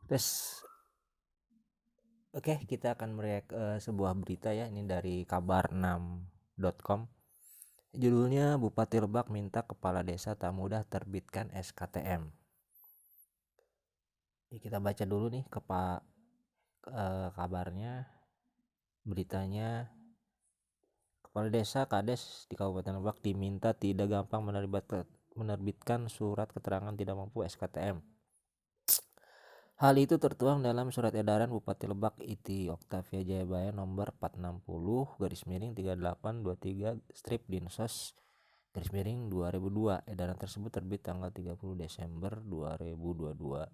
Tes. Oke, kita akan mereact sebuah berita ya. Ini dari kabar6.com. Judulnya Bupati Lebak minta kepala desa tak mudah terbitkan SKTM. Ini kita baca dulu nih kabarnya. Beritanya, kepala desa Kades di Kabupaten Lebak diminta tidak gampang menerbitkan surat keterangan tidak mampu SKTM. Hal itu tertuang dalam surat edaran Bupati Lebak Iti Oktavia Jayabaya nomor 460/3823 strip Dinsos _2002. Edaran tersebut terbit tanggal 30 Desember 2022.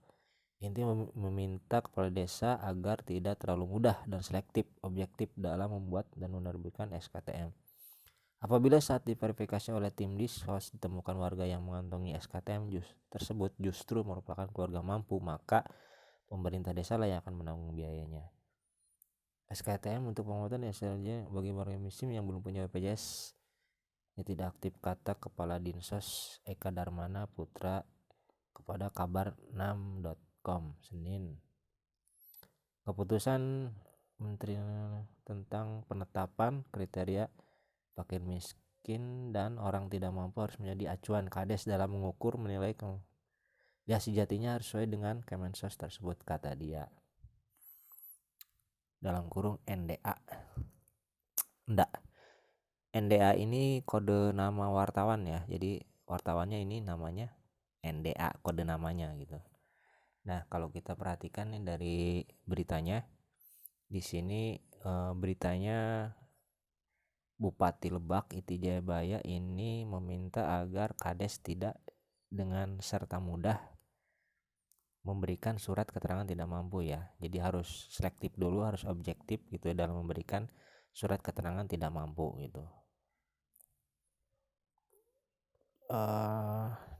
Inti meminta kepala desa agar tidak terlalu mudah dan selektif objektif dalam membuat dan menerbitkan SKTM. Apabila saat diverifikasi oleh tim Dinsos ditemukan warga yang mengantongi SKTM tersebut justru merupakan keluarga mampu, maka pemerintah desa lah yang akan menanggung biayanya. SKTM untuk pembuatan SLJ bagi warga miskin yang belum punya BPJS yang tidak aktif, kata Kepala Dinsos Eka Darmana Putra kepada kabar6.com Senin. Keputusan Menteri tentang penetapan kriteria fakir miskin dan orang tidak mampu harus menjadi acuan Kades dalam mengukur menilai ya sejatinya harus sesuai dengan Kemensos tersebut, kata dia. Dalam kurung NDA. NDA ini kode nama wartawan ya. Jadi wartawannya ini namanya NDA, kode namanya gitu. Nah, kalau kita perhatikan nih dari beritanya, di sini beritanya Bupati Lebak Iti Jayabaya ini meminta agar Kades tidak dengan serta mudah memberikan surat keterangan tidak mampu ya. Jadi harus selektif dulu, harus objektif gitu ya dalam memberikan surat keterangan tidak mampu gitu.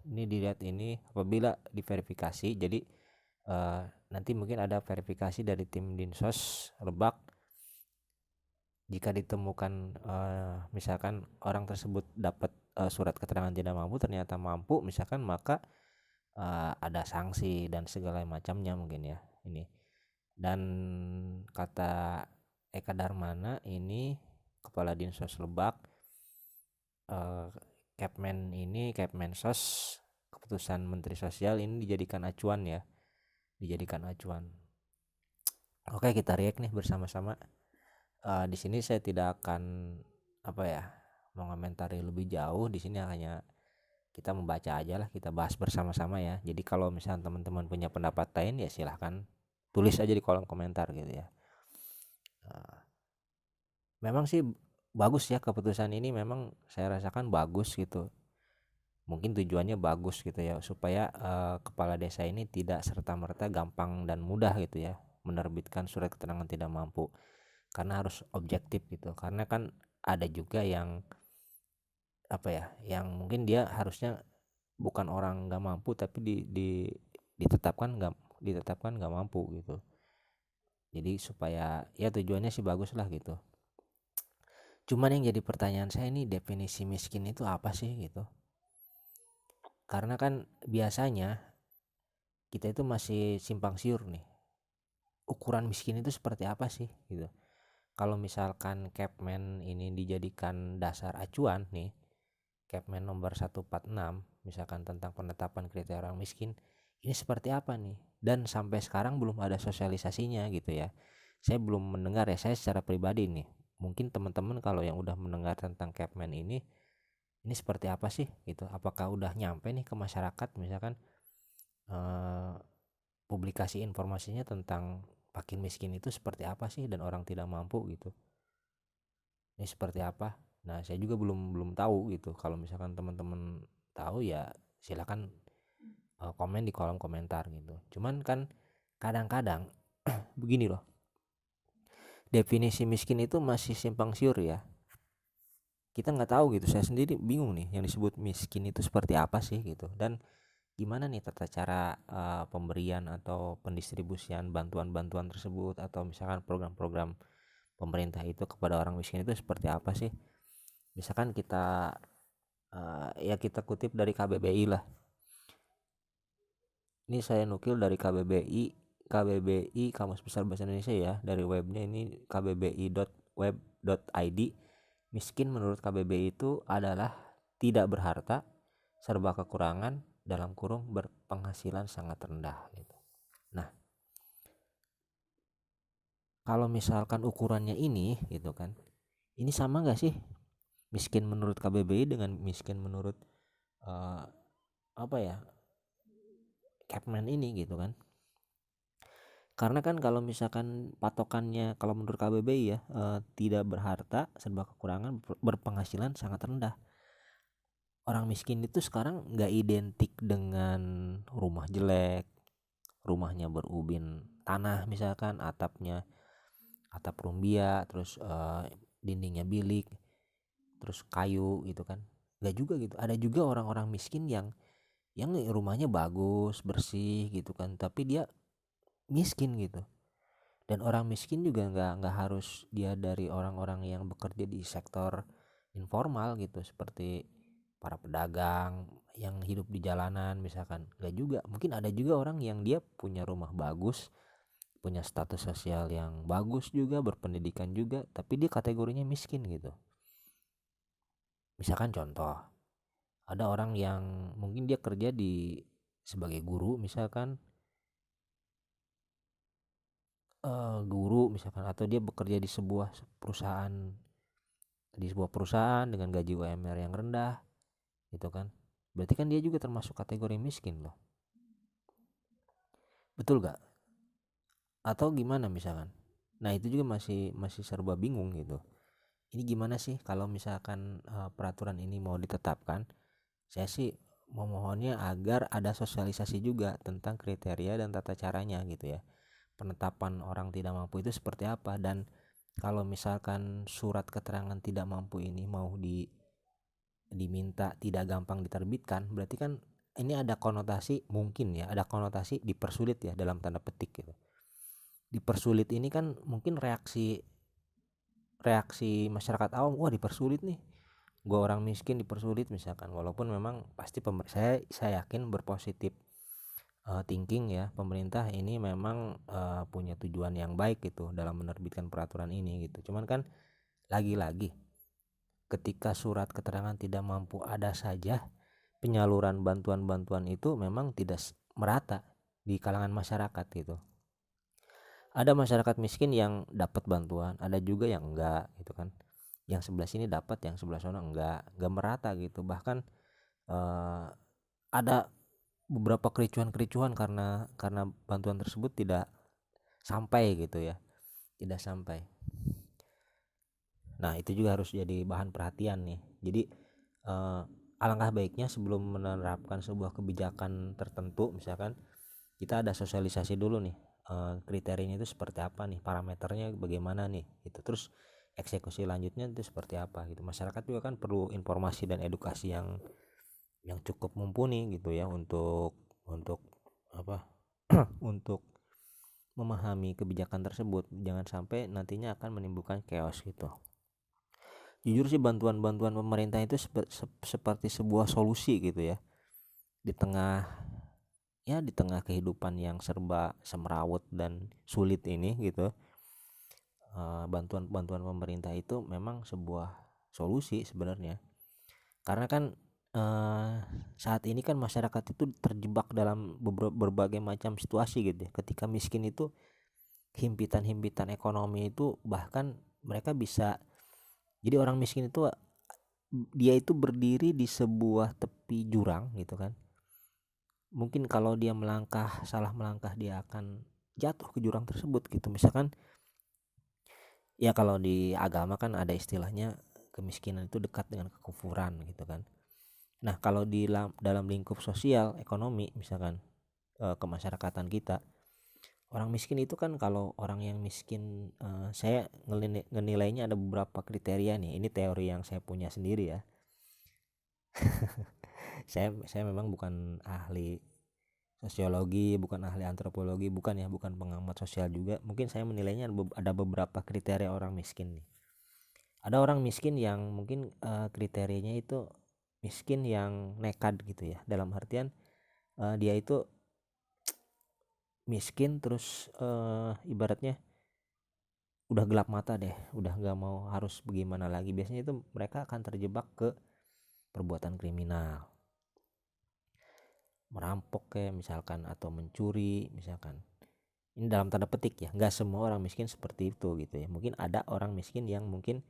Ini dilihat ini apabila diverifikasi, jadi nanti mungkin ada verifikasi dari tim Dinsos Lebak. Jika ditemukan misalkan orang tersebut dapat surat keterangan tidak mampu ternyata mampu misalkan, maka ada sanksi dan segala macamnya mungkin ya ini. Dan kata Eka Darmana ini Kepala Dinsos Lebak, Kepmensos, keputusan Menteri Sosial ini dijadikan acuan ya, Oke, kita react nih bersama-sama. Di sini saya tidak akan mengomentari lebih jauh. Di sini hanya kita membaca aja lah, kita bahas bersama-sama ya. Jadi kalau misalnya teman-teman punya pendapat lain ya silahkan tulis aja di kolom komentar gitu ya. Memang sih bagus ya keputusan ini, memang saya rasakan bagus gitu. Mungkin tujuannya bagus gitu ya, supaya kepala desa ini tidak serta-merta gampang dan mudah gitu ya menerbitkan surat keterangan tidak mampu, karena harus objektif gitu. Karena kan ada juga yang yang mungkin dia harusnya bukan orang nggak mampu tapi ditetapkan nggak mampu gitu. Jadi supaya ya tujuannya sih bagus lah gitu. Cuman yang jadi pertanyaan saya ini, definisi miskin itu apa sih gitu? Karena kan biasanya kita itu masih simpang siur nih. Ukuran miskin itu seperti apa sih gitu. Kalau misalkan Kepmen ini dijadikan dasar acuan nih, Kepmen nomor 146 misalkan tentang penetapan kriteria orang miskin, ini seperti apa nih? Dan sampai sekarang belum ada sosialisasinya gitu ya. Saya belum mendengar ya, saya secara pribadi nih. Mungkin teman-teman kalau yang udah mendengar tentang Kepmen ini seperti apa sih gitu? Apakah udah nyampe nih ke masyarakat misalkan publikasi informasinya tentang fakir miskin itu seperti apa sih dan orang tidak mampu gitu. Ini seperti apa? Nah, saya juga belum tahu gitu. Kalau misalkan teman-teman tahu ya silakan komen di kolom komentar gitu. Cuman kan kadang-kadang begini loh. Definisi miskin itu masih simpang siur ya. Kita nggak tahu gitu. Saya sendiri bingung nih yang disebut miskin itu seperti apa sih gitu. Dan gimana nih tata cara pemberian atau pendistribusian bantuan-bantuan tersebut, atau misalkan program-program pemerintah itu kepada orang miskin itu seperti apa sih? Misalkan kita ya kita kutip dari KBBI lah. Ini saya nukil dari KBBI KBBI Kamus Besar Bahasa Indonesia ya, dari webnya ini kbbi.web.id. Miskin menurut KBBI itu adalah tidak berharta, serba kekurangan, dalam kurung berpenghasilan sangat rendah gitu. Nah, kalau misalkan ukurannya ini gitu kan, ini sama nggak sih miskin menurut KBBI dengan miskin menurut apa ya, Capman ini gitu kan? Karena kan kalau misalkan patokannya kalau menurut KBBI ya, tidak berharta, serba kekurangan, berpenghasilan sangat rendah. Orang miskin itu sekarang nggak identik dengan rumah jelek, rumahnya berubin tanah misalkan, atapnya atap rumbia, terus dindingnya bilik, terus kayu gitu kan. Nggak juga gitu. Ada juga orang-orang miskin yang rumahnya bagus, bersih gitu kan, tapi dia miskin gitu. Dan orang miskin juga nggak harus dia dari orang-orang yang bekerja di sektor informal gitu, seperti para pedagang yang hidup di jalanan misalkan. Nggak juga, mungkin ada juga orang yang dia punya rumah bagus, punya status sosial yang bagus juga, berpendidikan juga, tapi dia kategorinya miskin gitu. Misalkan contoh, ada orang yang mungkin dia kerja di sebagai guru misalkan, guru misalkan, atau dia bekerja di sebuah perusahaan dengan gaji UMR yang rendah gitu kan. Berarti kan dia juga termasuk kategori miskin loh. Betul gak? Atau gimana misalkan? Nah, itu juga masih serba bingung gitu. Ini gimana sih kalau misalkan peraturan ini mau ditetapkan? Saya sih memohonnya agar ada sosialisasi juga tentang kriteria dan tata caranya gitu ya. Penetapan orang tidak mampu itu seperti apa, dan kalau misalkan surat keterangan tidak mampu ini mau diminta tidak gampang diterbitkan, berarti kan ini ada konotasi, mungkin ya ada konotasi dipersulit ya, dalam tanda petik gitu. Dipersulit ini kan mungkin reaksi masyarakat awam, wah dipersulit nih, gue orang miskin dipersulit misalkan. Walaupun memang pasti saya yakin berpositif thinking ya, pemerintah ini memang punya tujuan yang baik gitu dalam menerbitkan peraturan ini gitu. Cuman kan lagi-lagi ketika surat keterangan tidak mampu ada saja, penyaluran bantuan-bantuan itu memang tidak merata di kalangan masyarakat gitu. Ada masyarakat miskin yang dapat bantuan, ada juga yang enggak gitu kan. Yang sebelah sini dapat, yang sebelah sana enggak merata gitu. Bahkan ada beberapa kericuhan karena bantuan tersebut tidak sampai gitu ya, tidak sampai. Nah, itu juga harus jadi bahan perhatian nih. Jadi alangkah baiknya sebelum menerapkan sebuah kebijakan tertentu, misalkan kita ada sosialisasi dulu nih, kriterianya itu seperti apa nih, parameternya bagaimana nih gitu. Terus eksekusi lanjutnya itu seperti apa gitu. Masyarakat juga kan perlu informasi dan edukasi yang cukup mumpuni gitu ya, untuk apa untuk memahami kebijakan tersebut. Jangan sampai nantinya akan menimbulkan chaos gitu. Jujur sih bantuan-bantuan pemerintah itu seperti sebuah solusi gitu ya, di tengah kehidupan yang serba semrawut dan sulit ini gitu. Bantuan-bantuan pemerintah itu memang sebuah solusi sebenarnya, karena kan saat ini kan masyarakat itu terjebak dalam berbagai macam situasi gitu ya. Ketika miskin itu himpitan-himpitan ekonomi itu, bahkan mereka bisa, jadi orang miskin itu dia itu berdiri di sebuah tepi jurang gitu kan. Mungkin kalau dia salah melangkah, dia akan jatuh ke jurang tersebut gitu. Misalkan ya kalau di agama kan ada istilahnya kemiskinan itu dekat dengan kekufuran gitu kan. Nah, kalau di dalam lingkup sosial ekonomi misalkan kemasyarakatan kita, orang miskin itu kan, kalau orang yang miskin, saya ngenilainya ada beberapa kriteria nih. Ini teori yang saya punya sendiri ya. Saya memang bukan ahli sosiologi, bukan ahli antropologi, bukan pengamat sosial juga. Mungkin saya menilainya ada beberapa kriteria orang miskin nih. Ada orang miskin yang mungkin kriterianya itu miskin yang nekat gitu ya, dalam artian dia itu miskin terus ibaratnya udah gelap mata deh, udah nggak mau harus bagaimana lagi, biasanya itu mereka akan terjebak ke perbuatan kriminal, merampok kayak misalkan atau mencuri misalkan. Ini dalam tanda petik ya, nggak semua orang miskin seperti itu gitu ya. Mungkin ada orang miskin yang mungkin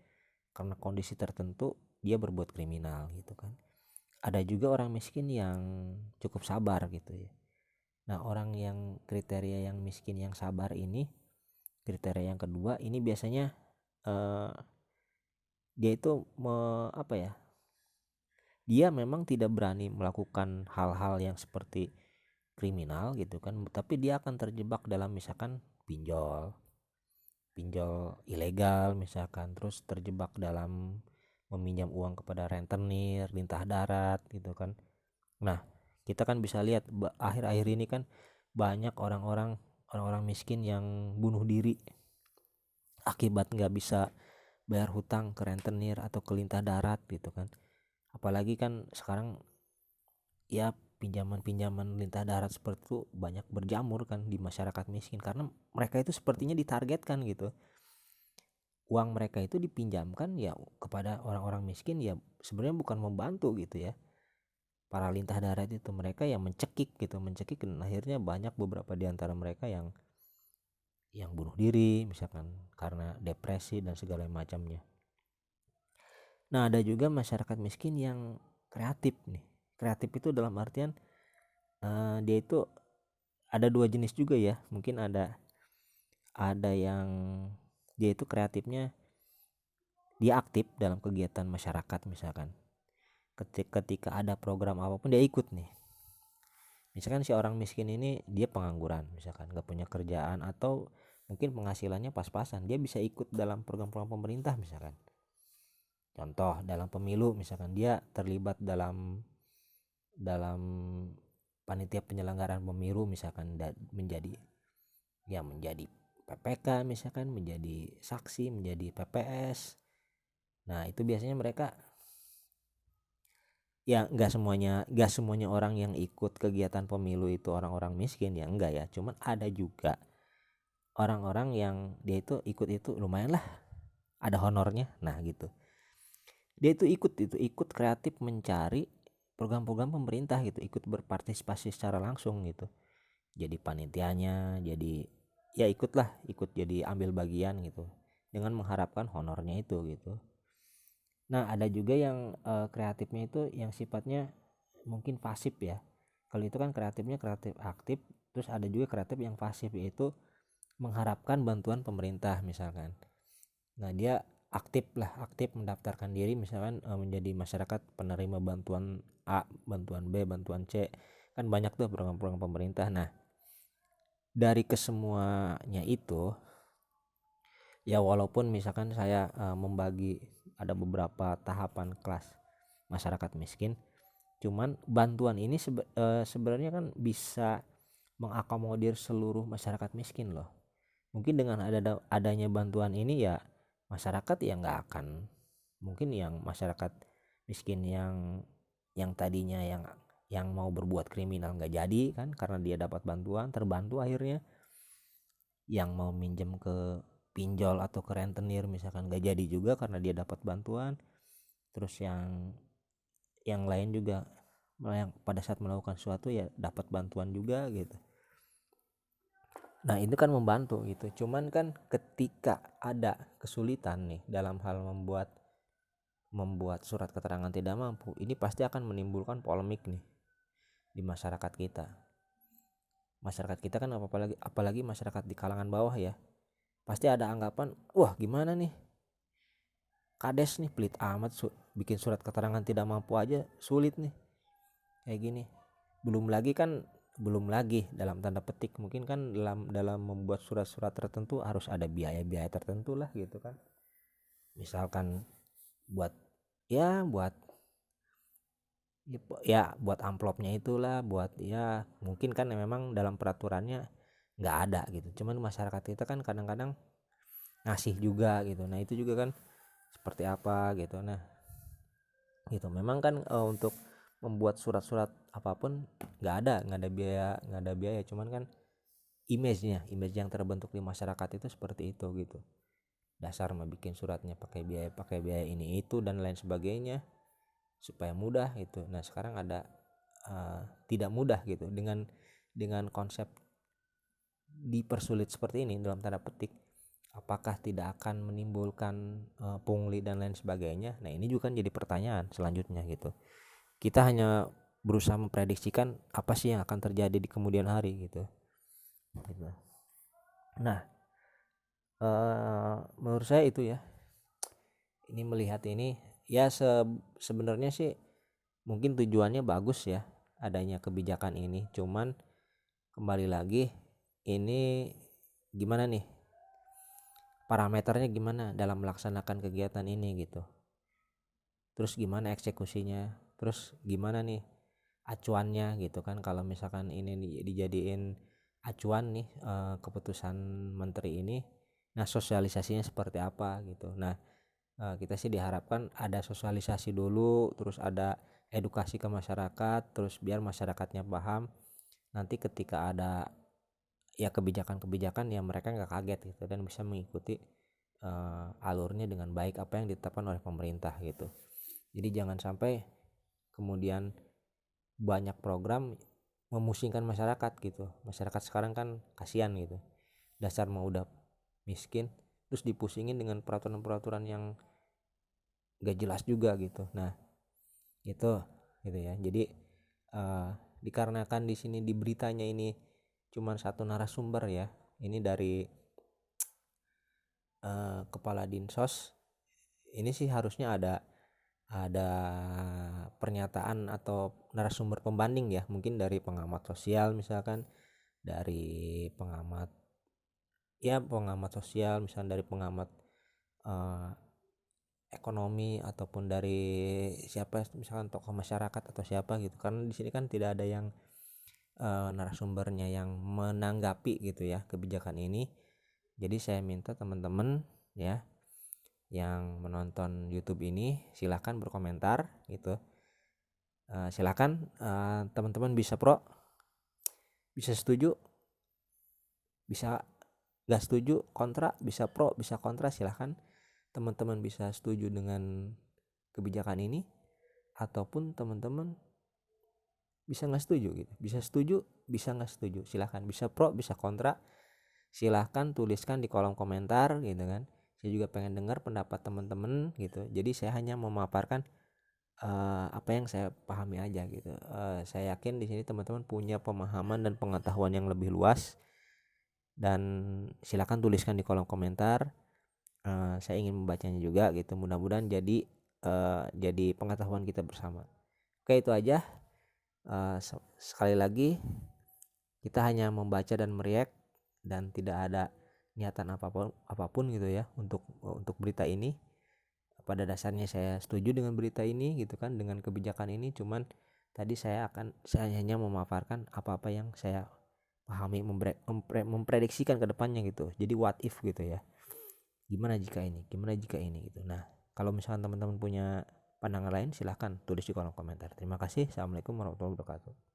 karena kondisi tertentu dia berbuat kriminal gitu kan. Ada juga orang miskin yang cukup sabar gitu ya. Nah, orang yang kriteria yang miskin yang sabar ini, kriteria yang kedua ini biasanya eh, dia itu apa ya? Dia memang tidak berani melakukan hal-hal yang seperti kriminal gitu kan, tapi dia akan terjebak dalam misalkan pinjol ilegal misalkan, terus terjebak dalam meminjam uang kepada rentenir, lintah darat gitu kan. Nah, kita kan bisa lihat akhir-akhir ini kan banyak orang-orang miskin yang bunuh diri akibat nggak bisa bayar hutang ke rentenir atau ke lintah darat gitu kan. Apalagi kan sekarang ya pinjaman-pinjaman lintah darat seperti itu banyak berjamur kan di masyarakat miskin, karena mereka itu sepertinya ditargetkan gitu. Uang mereka itu dipinjamkan ya kepada orang-orang miskin, ya sebenarnya bukan membantu gitu ya. Para lintah darat itu mereka yang mencekik dan akhirnya banyak beberapa di antara mereka yang bunuh diri misalkan karena depresi dan segala macamnya. Nah, ada juga masyarakat miskin yang kreatif nih. Kreatif itu dalam artian dia itu ada dua jenis juga ya. Mungkin ada yang dia itu kreatifnya dia aktif dalam kegiatan masyarakat misalkan. Ketika ada program apapun dia ikut nih. Misalkan si orang miskin ini dia pengangguran misalkan, gak punya kerjaan atau mungkin penghasilannya pas-pasan, dia bisa ikut dalam program-program pemerintah misalkan. Contoh dalam pemilu misalkan dia terlibat dalam panitia penyelenggaraan pemilu misalkan, menjadi PPK misalkan, menjadi saksi, menjadi PPS. Nah, itu biasanya mereka ya nggak semuanya orang yang ikut kegiatan pemilu itu orang-orang miskin ya, enggak ya. Cuman ada juga orang-orang yang dia itu ikut itu lumayan lah, ada honornya. Nah, gitu. Dia itu ikut kreatif mencari program-program pemerintah gitu, ikut berpartisipasi secara langsung gitu. Jadi panitianya, jadi ya ikut jadi ambil bagian gitu dengan mengharapkan honornya itu gitu. Nah, ada juga yang kreatifnya itu yang sifatnya mungkin pasif ya. Kalau itu kan kreatifnya kreatif aktif, terus ada juga kreatif yang pasif, yaitu mengharapkan bantuan pemerintah misalkan. Nah, dia aktif mendaftarkan diri misalkan menjadi masyarakat penerima bantuan A, bantuan B, bantuan C. Kan banyak tuh program-program pemerintah. Nah, dari kesemuanya itu ya, walaupun misalkan saya membagi ada beberapa tahapan kelas masyarakat miskin, cuman bantuan ini sebenarnya kan bisa mengakomodir seluruh masyarakat miskin loh. Mungkin dengan adanya bantuan ini ya masyarakat ya nggak akan, mungkin yang masyarakat miskin yang tadinya yang mau berbuat kriminal nggak jadi kan, karena dia dapat bantuan, terbantu akhirnya. Yang mau minjem ke pinjol atau ke rentenir misalkan nggak jadi juga karena dia dapat bantuan. Terus yang lain juga yang pada saat melakukan sesuatu ya dapat bantuan juga gitu. Nah, itu kan membantu gitu. Cuman kan ketika ada kesulitan nih dalam hal membuat surat keterangan tidak mampu, ini pasti akan menimbulkan polemik nih di masyarakat kita. Masyarakat kita kan apalagi masyarakat di kalangan bawah ya, pasti ada anggapan, wah gimana nih, kades nih pelit amat, bikin surat keterangan tidak mampu aja sulit nih kayak gini. Belum lagi dalam tanda petik mungkin kan dalam membuat surat-surat tertentu harus ada biaya-biaya tertentu lah gitu kan. Misalkan buat ya buat buat amplopnya itulah, buat ya mungkin kan memang dalam peraturannya nggak ada gitu. Cuman masyarakat kita kan kadang-kadang ngasih juga gitu. Nah, itu juga kan seperti apa gitu. Nah, gitu memang kan untuk membuat surat-surat apapun nggak ada biaya, cuman kan image yang terbentuk di masyarakat itu seperti itu gitu. Dasar mah bikin suratnya pakai biaya ini itu dan lain sebagainya supaya mudah gitu. Nah sekarang ada tidak mudah gitu dengan konsep dipersulit seperti ini dalam tanda petik. Apakah tidak akan menimbulkan pungli dan lain sebagainya? Nah ini juga kan jadi pertanyaan selanjutnya gitu. Kita hanya berusaha memprediksikan apa sih yang akan terjadi di kemudian hari gitu. Nah menurut saya itu ya, ini melihat ini ya sebenarnya sih mungkin tujuannya bagus ya adanya kebijakan ini, cuman kembali lagi ini gimana nih parameternya, gimana dalam melaksanakan kegiatan ini gitu, terus gimana eksekusinya, terus gimana nih acuannya gitu kan. Kalau misalkan ini dijadiin acuan nih keputusan menteri ini, nah sosialisasinya seperti apa gitu. Nah kita sih diharapkan ada sosialisasi dulu, terus ada edukasi ke masyarakat, terus biar masyarakatnya paham, nanti ketika ada ya kebijakan-kebijakan ya mereka nggak kaget gitu dan bisa mengikuti alurnya dengan baik apa yang ditetapkan oleh pemerintah gitu. Jadi jangan sampai kemudian banyak program memusingkan masyarakat gitu. Masyarakat sekarang kan kasihan gitu, dasar mau udah miskin terus dipusingin dengan peraturan-peraturan yang gak jelas juga gitu. Nah itu gitu ya. Jadi dikarenakan di sini di beritanya ini cuman satu narasumber ya, ini dari kepala Dinsos, ini sih harusnya ada pernyataan atau narasumber pembanding ya, mungkin dari pengamat sosial misalkan, dari pengamat sosial, misalkan dari pengamat ekonomi, ataupun dari siapa misalkan tokoh masyarakat atau siapa gitu. Karena di sini kan tidak ada yang narasumbernya yang menanggapi gitu ya kebijakan ini. Jadi saya minta teman-teman ya yang menonton YouTube ini silahkan berkomentar gitu. Silahkan teman-teman bisa pro, bisa setuju, bisa gak setuju, kontra, bisa pro, bisa kontra. Silahkan teman-teman bisa setuju dengan kebijakan ini, ataupun teman-teman bisa nggak setuju gitu, bisa setuju, bisa nggak setuju, silahkan, bisa pro, bisa kontra, silahkan tuliskan di kolom komentar gitu kan. Saya juga pengen dengar pendapat teman-teman gitu. Jadi saya hanya memaparkan apa yang saya pahami aja gitu. Saya yakin di sini teman-teman punya pemahaman dan pengetahuan yang lebih luas, dan silahkan tuliskan di kolom komentar. Saya ingin membacanya juga gitu. Mudah-mudahan jadi pengetahuan kita bersama. Oke, itu aja. Sekali lagi kita hanya membaca dan mereact, dan tidak ada niatan apapun gitu ya untuk berita ini. Pada dasarnya saya setuju dengan berita ini gitu kan, dengan kebijakan ini, cuman tadi saya hanya memaparkan apa-apa yang saya pahami, memprediksikan ke depannya gitu. Jadi what if gitu ya, gimana jika ini gitu. Nah kalau misalkan teman-teman punya pandangan lain silahkan tulis di kolom komentar. Terima kasih. Assalamualaikum warahmatullahi wabarakatuh.